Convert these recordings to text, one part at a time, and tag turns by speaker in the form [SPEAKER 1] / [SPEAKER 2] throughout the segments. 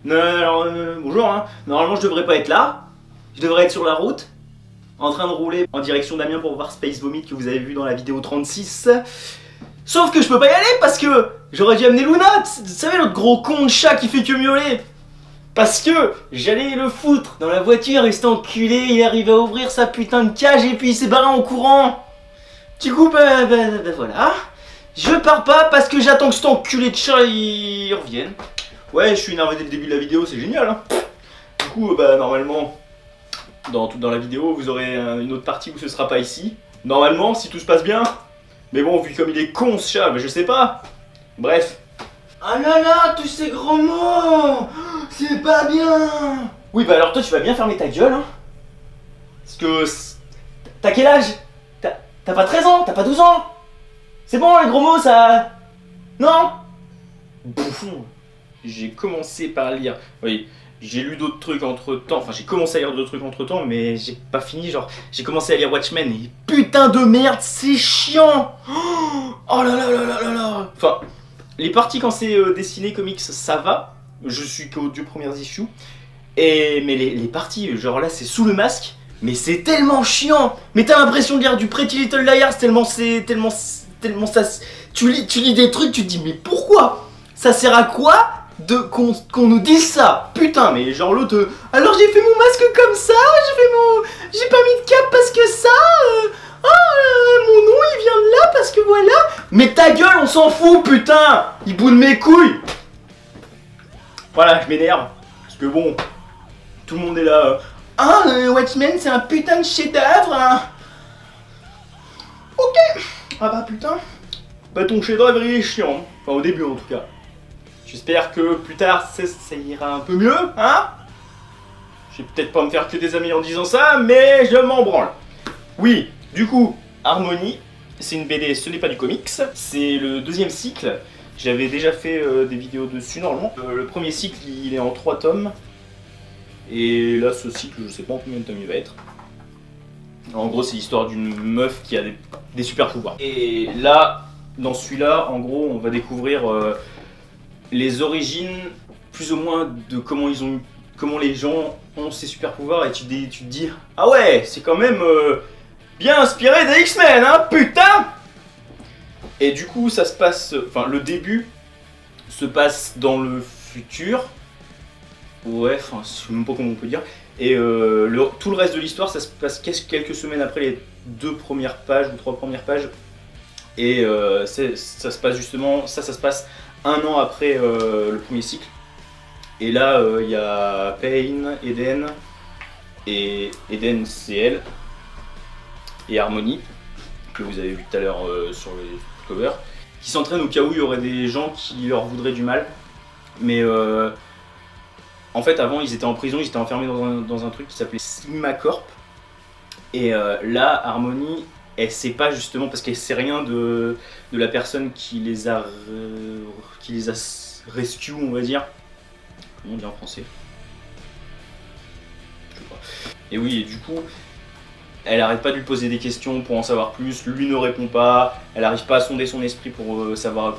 [SPEAKER 1] Non, alors, bonjour, hein. Normalement je devrais pas être là. Je devrais être sur la route, en train de rouler en direction d'Amiens pour voir Space Vomit que vous avez vu dans la vidéo 36. Sauf que je peux pas y aller parce que j'aurais dû amener Luna. Vous savez, l'autre gros con de chat qui fait que miauler. Parce que j'allais le foutre dans la voiture et cet enculé il arrive à ouvrir sa putain de cage et puis il s'est barré en courant. Du coup bah voilà. Je pars pas parce que j'attends que cet enculé de chat il revienne. Ouais, je suis énervé dès le début de la vidéo, c'est génial hein. Du coup bah normalement dans la vidéo vous aurez une autre partie où ce sera pas ici. Normalement si tout se passe bien. Mais bon vu comme il est con ce chat, bah, je sais pas. Bref. Ah là là, tous ces gros mots, c'est pas bien. Oui bah alors toi tu vas bien fermer ta gueule hein. Parce que t'as quel âge? T'as pas 13 ans, t'as pas 12 ans. C'est bon les gros mots ça... Non. Bouffon. J'ai commencé par lire, oui, j'ai lu d'autres trucs entre temps, enfin j'ai commencé à lire d'autres trucs entre temps mais j'ai pas fini, genre j'ai commencé à lire Watchmen et putain de merde c'est chiant. Oh là là là là là là. Enfin, les parties quand c'est dessiné comics ça va, je suis qu'aux 2 premières issues, mais les parties genre là c'est sous le masque, mais c'est tellement chiant, mais t'as l'impression de lire du Pretty Little Liars tellement ça, tu lis des trucs, tu te dis mais pourquoi? Ça sert à quoi qu'on nous dise ça? Putain, mais genre l'autre, alors j'ai fait mon masque comme ça, j'ai pas mis de cap parce que ça, mon nom il vient de là parce que voilà. Mais ta gueule, on s'en fout, putain, il boude mes couilles. Voilà, je m'énerve, parce que bon, tout le monde est là, Watchmen c'est un putain de chef-d'œuvre, hein. Ok, ah bah putain, bah ton chef-d'œuvre il est chiant, enfin au début en tout cas. J'espère que plus tard ça ira un peu mieux, hein. Je vais peut-être pas me faire que des amis en disant ça, mais je m'en branle. Oui, du coup, Harmony, c'est une BD, ce n'est pas du comics, c'est le 2e cycle. J'avais déjà fait des vidéos dessus normalement. Le premier cycle, il est en 3 tomes. Et là, ce cycle, je sais pas en combien de tomes il va être. En gros, c'est l'histoire d'une meuf qui a des super pouvoirs. Et là, dans celui-là, en gros, on va découvrir... les origines, plus ou moins, de comment les gens ont ces super pouvoirs, et tu te dis ah ouais, c'est quand même bien inspiré des X-Men, hein, putain. Et du coup, ça se passe, enfin, le début se passe dans le futur. Ouais, enfin, je sais même pas comment on peut dire. Et tout le reste de l'histoire, ça se passe quelques semaines après les 2 premières pages ou 3 premières pages. Et ça se passe justement, ça se passe 1 an après le premier cycle. Et là, il y a Pain, Eden, et Eden c'est elle, et Harmony, que vous avez vu tout à l'heure sur les covers, qui s'entraînent au cas où il y aurait des gens qui leur voudraient du mal. Mais en fait, avant, ils étaient en prison, ils étaient enfermés dans un truc qui s'appelait Sigma Corp. Et là, Harmony, elle sait pas justement, parce qu'elle sait rien de la personne qui les a rescue, on va dire. Comment on dit en français? Je sais pas. Et oui, et du coup, elle arrête pas de lui poser des questions pour en savoir plus, lui ne répond pas, elle arrive pas à sonder son esprit pour savoir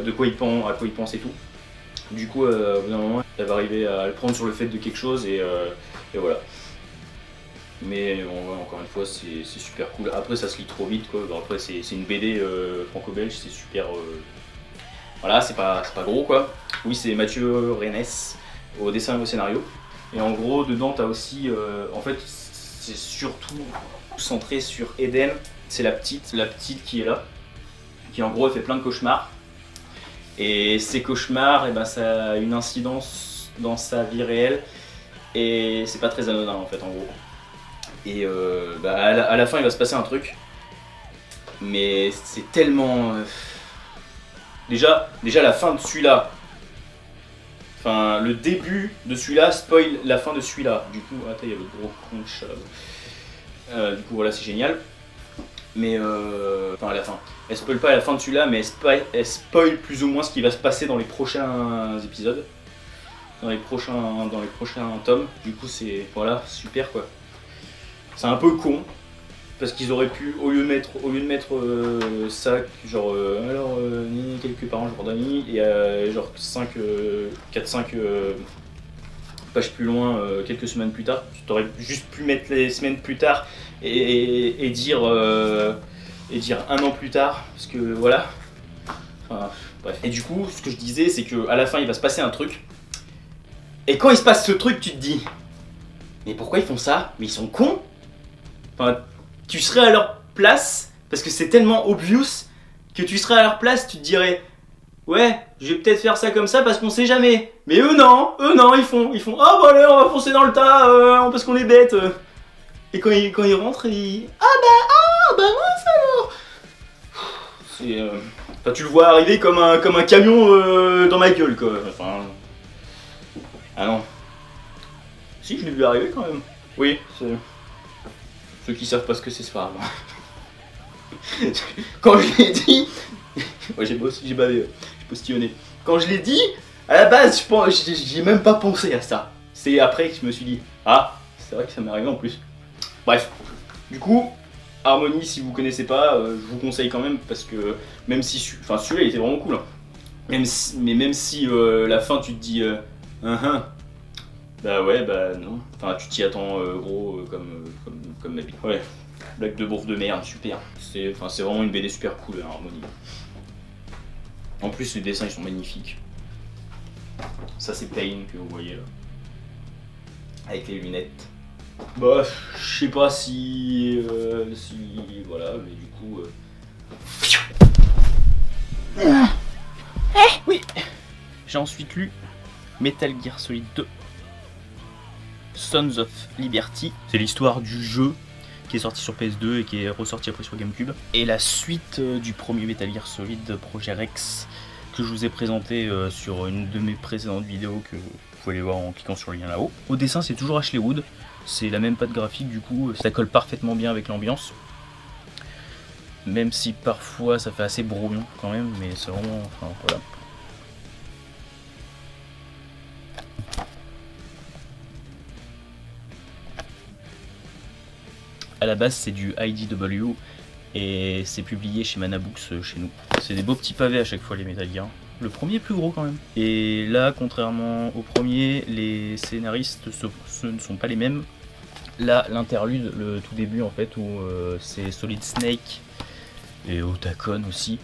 [SPEAKER 1] de quoi il pense et tout. Du coup, au bout d'un moment, elle va arriver à le prendre sur le fait de quelque chose et voilà. Mais encore une fois, c'est super cool. Après, ça se lit trop vite, quoi. Après, c'est une BD franco-belge, c'est super. Voilà, c'est pas gros, quoi. Oui, c'est Mathieu Rennes au dessin et au scénario. Et en gros, dedans, t'as aussi. En fait, c'est surtout centré sur Eden. C'est la petite qui est là, qui en gros, elle fait plein de cauchemars. Et ces cauchemars, et ben, ça a une incidence dans sa vie réelle. Et c'est pas très anodin, en fait, en gros. Et à la fin il va se passer un truc, mais c'est tellement... Déjà la fin de celui-là, enfin le début de celui-là spoil la fin de celui-là. Du coup, attends, il y a le gros con de chat là. Du coup voilà, c'est génial. Mais enfin à la fin, elle spoil pas à la fin de celui-là, mais elle spoil plus ou moins ce qui va se passer dans les prochains épisodes, dans les prochains tomes. Du coup c'est, voilà, super quoi. C'est un peu con, parce qu'ils auraient pu, au lieu de mettre ça, genre, quelque part en Jordanie, et genre 4-5 page plus loin, quelques semaines plus tard. Tu aurais juste pu mettre les semaines plus tard et dire 1 an plus tard, parce que voilà. Enfin, bref. Et du coup, ce que je disais, c'est qu'à la fin, il va se passer un truc. Et quand il se passe ce truc, tu te dis, mais pourquoi ils font ça? Mais ils sont cons. Enfin, tu serais à leur place, parce que c'est tellement obvious, que tu serais à leur place, tu te dirais, ouais, je vais peut-être faire ça comme ça parce qu'on sait jamais. Mais eux non, ils font, ah bah allez, on va foncer dans le tas, parce qu'on est bêtes. Et quand ils rentrent, ah bah mince alors. C'est, enfin, tu le vois arriver comme un camion dans ma gueule, quoi. Enfin, ah non. Si, je l'ai vu arriver quand même. Oui, c'est... Ceux qui savent pas ce que c'est pas grave. Quand je l'ai dit... Ouais, j'ai bavé, j'ai postillonné. Quand je l'ai dit, à la base, j'ai même pas pensé à ça. C'est après que je me suis dit, ah, c'est vrai que ça m'est arrivé en plus. Bref, du coup, Harmony, si vous connaissez pas, je vous conseille quand même, parce que même si... Enfin, celui-là, il était vraiment cool. Hein. Même si la fin, tu te dis... Bah ouais, bah non. Enfin, tu t'y attends gros comme ma vie. Ouais, blague de bouffe de merde, super. C'est vraiment une BD super cool, hein, Harmony. En plus, les dessins ils sont magnifiques. Ça, c'est Pain que vous voyez là. Avec les lunettes. Bah, je sais pas si voilà, mais du coup. Oui. J'ai ensuite lu Metal Gear Solid 2. Sons of Liberty. C'est l'histoire du jeu qui est sorti sur PS2 et qui est ressorti après sur GameCube. Et la suite du premier Metal Gear Solid, Project Rex, que je vous ai présenté sur une de mes précédentes vidéos que vous pouvez aller voir en cliquant sur le lien là-haut. Au dessin, c'est toujours Ashley Wood. C'est la même patte graphique, du coup, ça colle parfaitement bien avec l'ambiance. Même si parfois ça fait assez brouillon quand même, mais c'est vraiment... Enfin, voilà. À la base, c'est du IDW et c'est publié chez Mana Books chez nous. C'est des beaux petits pavés à chaque fois, les Metal Gear. Le premier est plus gros quand même. Et là, contrairement au premier, les scénaristes ce ne sont pas les mêmes. Là, l'interlude, le tout début en fait, où c'est Solid Snake et Otacon aussi,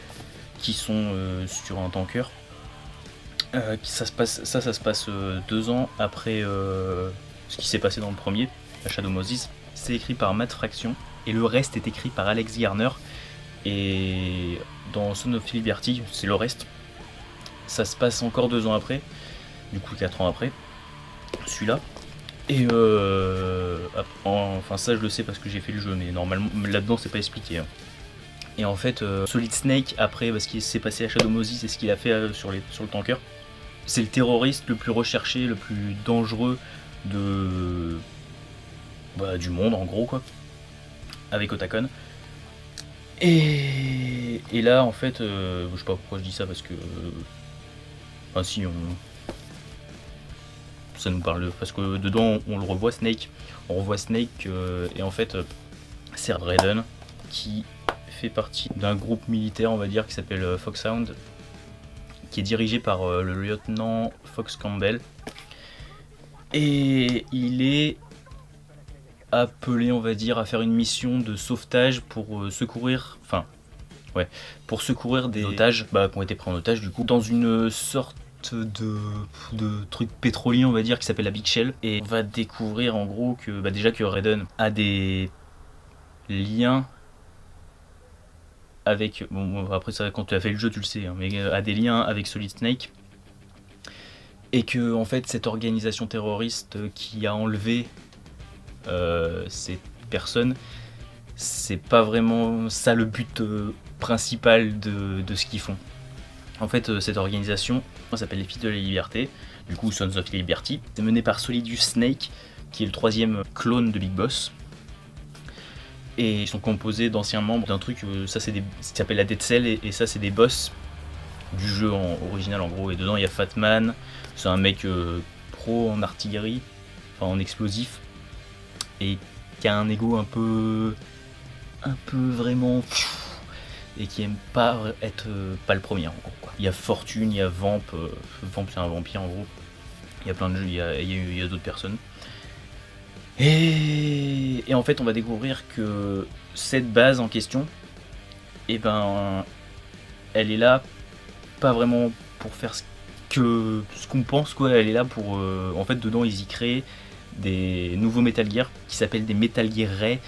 [SPEAKER 1] qui sont sur un tanker. Ça se passe 2 ans après ce qui s'est passé dans le premier, à Shadow Moses. C'est écrit par Matt Fraction et le reste est écrit par Alex Garner. Et dans Son of Liberty, c'est le reste. Ça se passe encore 2 ans après, du coup 4 ans après, celui-là. Et enfin ça je le sais parce que j'ai fait le jeu, mais normalement là-dedans c'est pas expliqué. Hein. Et en fait, Solid Snake, après ce qui s'est passé à Shadow Moses et ce qu'il a fait sur le tanker, c'est le terroriste le plus recherché, le plus dangereux du monde en gros quoi, avec Otacon. Et là en fait, je sais pas pourquoi je dis ça parce que, enfin si ça nous parle parce que dedans on le revoit Snake, et en fait c'est Raiden qui fait partie d'un groupe militaire on va dire qui s'appelle Foxhound, qui est dirigé par le lieutenant Fox Campbell, et il est appelé on va dire à faire une mission de sauvetage pour secourir des otages qui ont été pris en otage du coup dans une sorte de truc pétrolier on va dire qui s'appelle la Big Shell. Et on va découvrir en gros que déjà que Raiden a des liens avec, bon après ça quand tu as fait le jeu tu le sais, hein, mais a des liens avec Solid Snake, et que en fait cette organisation terroriste qui a enlevé ces personnes, c'est pas vraiment ça le but principal de ce qu'ils font. En fait cette organisation s'appelle les Fils de la Liberté, du coup Sons of Liberty. C'est mené par Solidus Snake, qui est le 3e clone de Big Boss. Et ils sont composés d'anciens membres d'un truc, ça s'appelle la Dead Cell, et ça c'est des boss du jeu original en gros. Et dedans il y a Fatman, c'est un mec pro en artillerie, enfin en explosif, et qui a un ego un peu vraiment, et qui aime pas être pas le premier en gros quoi. Il y a Fortune, il y a Vamp, Vamp c'est un vampire en gros, Il y a plein de jeux, il y a d'autres personnes. Et en fait, on va découvrir que cette base en question, et ben, elle est là pas vraiment pour faire ce qu'on pense, quoi. Elle est là pour, en fait, dedans ils y créent des nouveaux Metal Gear qui s'appellent des Metal Gear Ray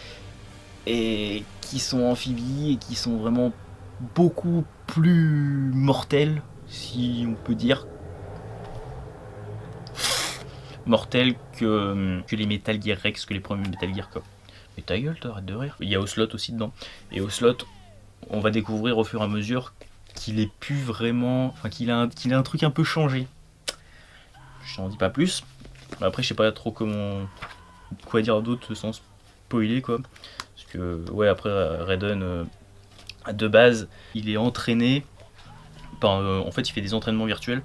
[SPEAKER 1] et qui sont amphibies et qui sont vraiment beaucoup plus mortels, si on peut dire. Mortels que les Metal Gear Rex, que les premiers Metal Gear, quoi. Mais ta gueule, t'arrêtes de rire. Il y a Ocelot aussi dedans. Et Ocelot, on va découvrir au fur et à mesure qu'il est plus vraiment... Enfin, qu'il a un truc un peu changé. Je n'en dis pas plus. Après, je sais pas trop quoi dire d'autre sans spoiler, quoi. Parce que, ouais, après, Raiden, de base, il est entraîné... en fait, il fait des entraînements virtuels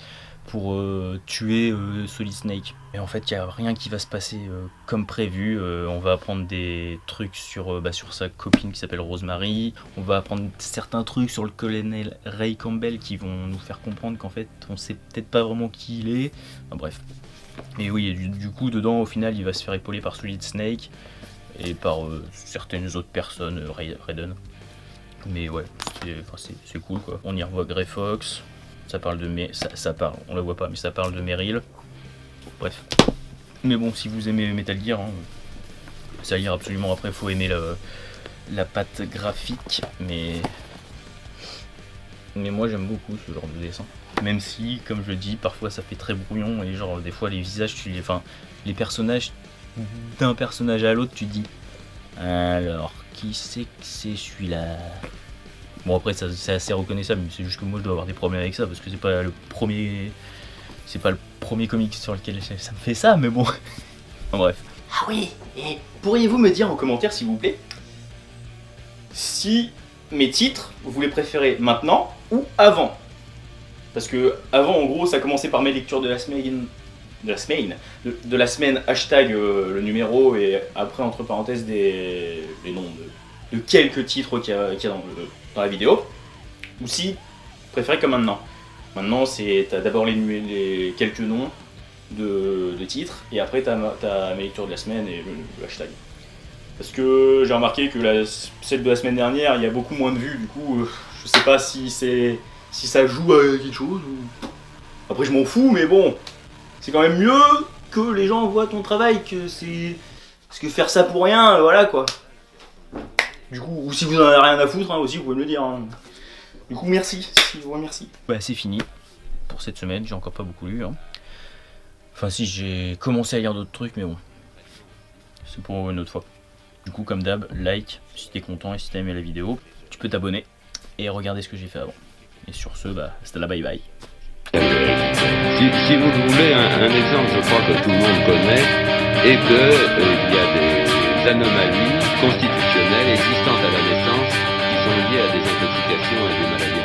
[SPEAKER 1] pour tuer Solid Snake. Et en fait, il n'y a rien qui va se passer comme prévu. On va apprendre des trucs sur sa copine qui s'appelle Rosemary. On va apprendre certains trucs sur le colonel Ray Campbell qui vont nous faire comprendre qu'en fait, on sait peut-être pas vraiment qui il est. Enfin, bref. Et oui, du coup, dedans, au final, il va se faire épauler par Solid Snake et par certaines autres personnes, Raiden. Mais ouais, c'est cool, quoi. On y revoit Grey Fox. Ça parle de ça parle, on la voit pas, mais ça parle de Meryl. Bref. Mais bon, si vous aimez Metal Gear, hein, ça lire absolument. Après, faut aimer la patte graphique, mais moi j'aime beaucoup ce genre de dessin. Même si, comme je le dis, parfois ça fait très brouillon et genre des fois les visages, les personnages d'un personnage à l'autre, tu te dis alors qui c'est que c'est celui-là? Bon, après c'est assez reconnaissable, mais c'est juste que moi je dois avoir des problèmes avec ça parce que c'est pas le premier comic sur lequel ça me fait ça, mais bon. Enfin, bref. Ah oui, et pourriez-vous me dire en commentaire, s'il vous plaît, si mes titres, vous les préférez maintenant ou avant? Parce que avant, en gros, ça commençait par mes lectures de la semaine, hashtag le numéro, et après, entre parenthèses, les noms de quelques titres qu'il y a dans la vidéo. Ou si, préférez comme maintenant. Maintenant, t'as d'abord les quelques noms de titres, et après, t'as mes lectures de la semaine et le hashtag. Parce que j'ai remarqué que celle de la semaine dernière, il y a beaucoup moins de vues, du coup, je sais pas si ça joue à quelque chose ou... Après, je m'en fous, mais bon, c'est quand même mieux que les gens voient ton travail, parce que faire ça pour rien, voilà quoi. Du coup, ou si vous en avez rien à foutre, hein, aussi, vous pouvez me le dire. Hein. Du coup, merci, je vous remercie. Bah, c'est fini pour cette semaine, j'ai encore pas beaucoup lu. Hein. Enfin, si, j'ai commencé à lire d'autres trucs, mais bon, c'est pour une autre fois. Du coup, comme d'hab, like si t'es content et si t'as aimé la vidéo. Tu peux t'abonner et regarder ce que j'ai fait avant. Et sur ce, bah, c'était la bye bye.
[SPEAKER 2] Si vous voulez un exemple, je crois que tout le monde connaît, et qu'il y a des anomalies constitutionnelles existantes à la naissance qui sont liées à des intoxications et des maladies.